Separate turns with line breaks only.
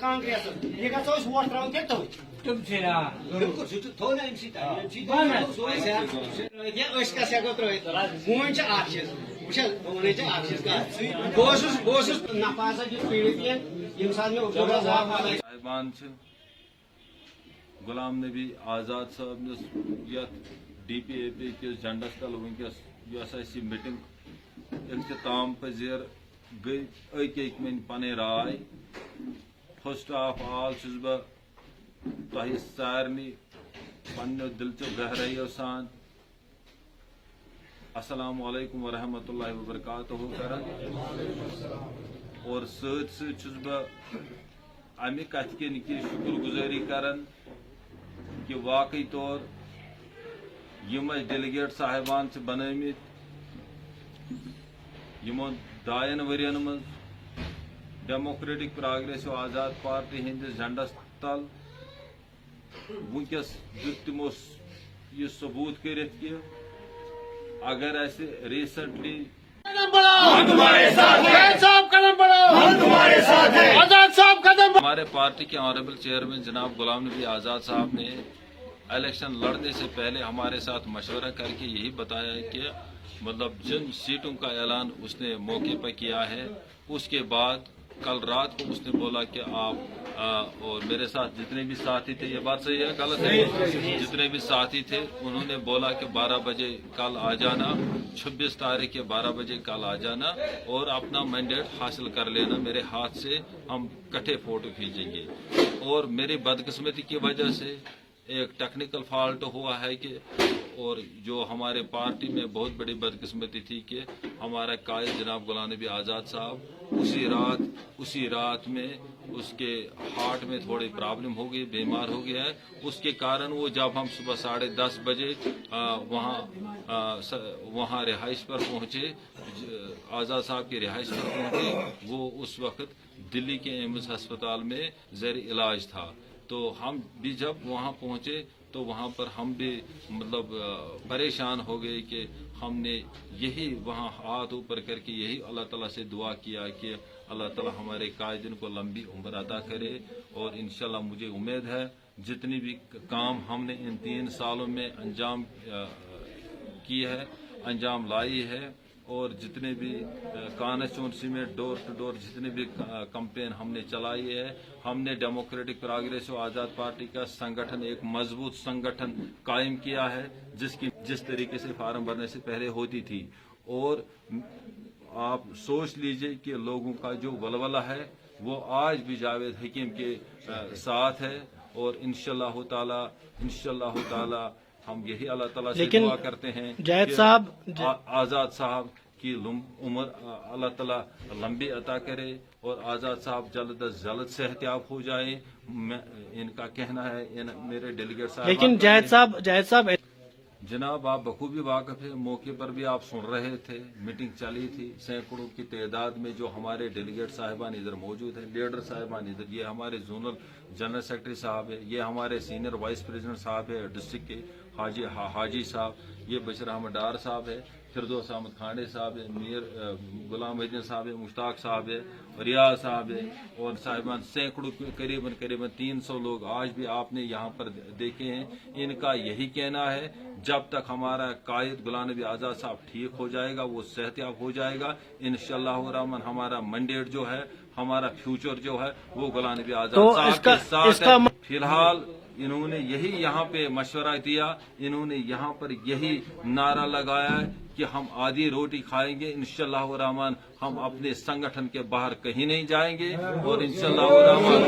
کانگریس یہ گھو ووٹ ترا تم کس ہیکو ترت وون اخ چیز بہت نفا پیڑت یم سات میں
صاحبان غلام نبی آزاد صاحب یت ڈی پی اے پی کس جنڈس تل ونکس میٹنگ اختتام پذیر گئی اک من پن رائے فرسٹ آف آل بہ تہ سارنی پنو دلچو گہرائیو سان السلام علیکم ورحمۃ اللہ وبرکاتہ کران اور ست بہ امہ کت کن کی شکر گزاری کران کہ واقعی طور یم ڈیلیگیٹ صاحبان بنمت یمو دائن ورین من ڈیموکریٹک پروگریسو آزاد پارٹی ہندس جھنڈس تل ونکس تمو یہ ثبوت کرت کہ اگر اس ریسنٹلی ہمارے پارٹی کے آنریبل چیئرمین جناب غلام نبی آزاد صاحب نے الیکشن لڑنے سے پہلے ہمارے ساتھ مشورہ کر کے یہی بتایا کہ مطلب جن سیٹوں کا اعلان اس نے موقع پر کیا ہے اس کے بعد کل رات کو اس نے بولا کہ آپ اور میرے ساتھ جتنے بھی ساتھی تھے، یہ بات صحیح ہے غلط ہے؟ جتنے بھی ساتھی تھے انہوں نے بولا کہ 12 بجے کل آ جانا، 26 تاریخ کے 12 بجے کل آ جانا اور اپنا مینڈیٹ حاصل کر لینا، میرے ہاتھ سے ہم کٹھے فوٹو کھینچیں گے۔ اور میری بدقسمتی کی وجہ سے ایک ٹیکنیکل فالٹ ہوا ہے کہ اور جو ہمارے پارٹی میں بہت بڑی بدقسمتی تھی کہ ہمارا قائد جناب غلام نبی آزاد صاحب اسی رات میں اس کے ہارٹ میں تھوڑی پرابلم ہو گئی، بیمار ہو گیا ہے۔ اس کے کارن وہ جب ہم صبح 10:30 بجے وہاں رہائش پر پہنچے، آزاد صاحب کی رہائش پر پہنچے، وہ اس وقت دلی کے ایمس ہسپتال میں زیر علاج تھا۔ تو ہم بھی جب وہاں پہنچے تو وہاں پر ہم بھی مطلب پریشان ہو گئے کہ ہم نے یہی وہاں ہاتھ اوپر کر کے یہی اللہ تعالیٰ سے دعا کیا کہ اللہ تعالیٰ ہمارے قائدین کو لمبی عمر عطا کرے، اور انشاءاللہ مجھے امید ہے جتنی بھی کام ہم نے ان 3 سالوں میں انجام کی ہے، انجام لائی ہے، اور جتنے بھی کانسٹیچوئنسی میں ڈور ٹو ڈور جتنے بھی کمپین ہم نے چلائی ہے، ہم نے ڈیموکریٹک پروگریسو آزاد پارٹی کا سنگٹھن ایک مضبوط سنگٹھن قائم کیا ہے جس طریقے سے فارم بھرنے سے پہلے ہوتی تھی۔ اور آپ سوچ لیجئے کہ لوگوں کا جو ولولہ ہے وہ آج بھی جاوید حکیم کے ساتھ ہے، اور انشاءاللہ تعالی ہم یہی اللہ تعالیٰ سے دعا کرتے ہیں کہ آزاد صاحب کی عمر اللہ تعالیٰ لمبی عطا کرے اور آزاد صاحب جلد از جلد صحت یاب ہو جائیں۔ ان کا کہنا ہے میرے ڈیلیگیٹ صاحب، لیکن جاید صاحب جناب آپ بخوبی واقف ہے، موقع پر بھی آپ سن رہے تھے، میٹنگ چلی تھی، سینکڑوں کی تعداد میں جو ہمارے ڈیلیگیٹ صاحبان ادھر موجود ہیں، لیڈر صاحبان ادھر، یہ ہمارے زونل جنرل سیکرٹری صاحب ہے، یہ ہمارے سینئر وائس پریزیڈنٹ صاحب ہے ڈسٹرکٹ کے حاجی صاحب، یہ بشیر احمد ڈار صاحب ہے، فردوس احمد کھانڈے صاحب ہے، میر غلام الدین صاحب ہے، مشتاق صاحب ہے، ریاض صاحب ہے، اور صاحبان سینکڑوں قریباً 300 لوگ آج بھی آپ نے یہاں پر دیکھے ہیں۔ ان کا یہی کہنا ہے جب تک ہمارا قائد غلام نبی آزاد صاحب ٹھیک ہو جائے گا، وہ صحت یاب ہو جائے گا، انشاءاللہ الرحمن ہمارا منڈیٹ جو ہے، ہمارا فیوچر جو ہے وہ غلام نبی آزاد صاحب کے ساتھ ہے۔ فی الحال انہوں نے یہی یہاں پہ مشورہ دیا، انہوں نے یہاں پر یہی نعرہ لگایا ہے کہ ہم آدھی روٹی کھائیں گے، انشاءاللہ الرحمن ہم اپنے سنگٹھن کے باہر کہیں نہیں جائیں گے، اور انشاءاللہ الرحمن